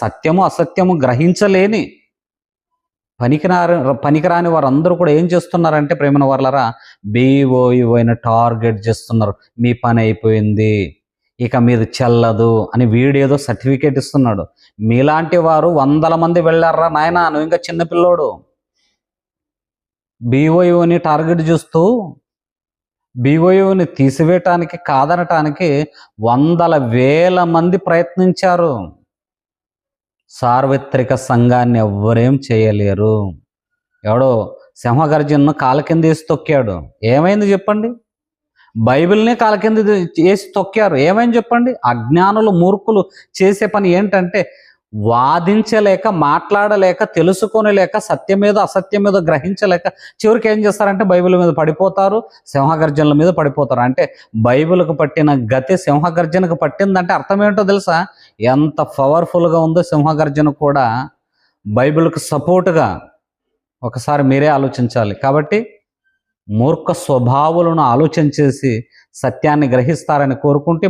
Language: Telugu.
సత్యము అసత్యము గ్రహించలేని పనికిరాని వారందరూ కూడా ఏం చేస్తున్నారంటే ప్రేమన వర్లరా, BOE అయిన టార్గెట్ చేస్తున్నారు. మీ పని అయిపోయింది, ఇక మీద చెల్లదు అని వీడేదో సర్టిఫికేట్ ఇస్తున్నాడు. మీలాంటి వారు 100 మంది వెళ్ళారా నాయనా, నువ్వు ఇంకా చిన్నపిల్లోడు. BOEని టార్గెట్ చేస్తూ BOEని తీసివేయటానికి, కాదనటానికి 100,000 మంది ప్రయత్నించారు. సార్వత్రిక సంఘాన్ని ఎవ్వరేం చేయలేరు. ఎవడో సింహగర్జనను కాల కింద వేసి తొక్కాడు, ఏమైంది చెప్పండి? బైబిల్ని కాల కింద వేసి తొక్కారు, ఏమైంది చెప్పండి? అజ్ఞానులు, మూర్ఖులు చేసే పని ఏంటంటే వాదించలేక, మాట్లాడలేక, తెలుసుకోలేక, సత్యం మీద అసత్యం మీద గ్రహించలేక చివరికి ఏం చేస్తారంటే బైబిల్ మీద పడిపోతారు, సింహగర్జనల మీద పడిపోతారు. అంటే బైబిల్కు పట్టిన గతి సింహగర్జనకు పట్టిందంటే అర్థం ఏంటో తెలుసా? ఎంత పవర్ఫుల్గా ఉందో సింహగర్జన కూడా బైబిల్కు సపోర్టుగా. ఒకసారి మీరే ఆలోచించాలి. కాబట్టి మూర్ఖ స్వభావాలను ఆలోచన చేసి సత్యాన్ని గ్రహిస్తారని కోరుకుంటే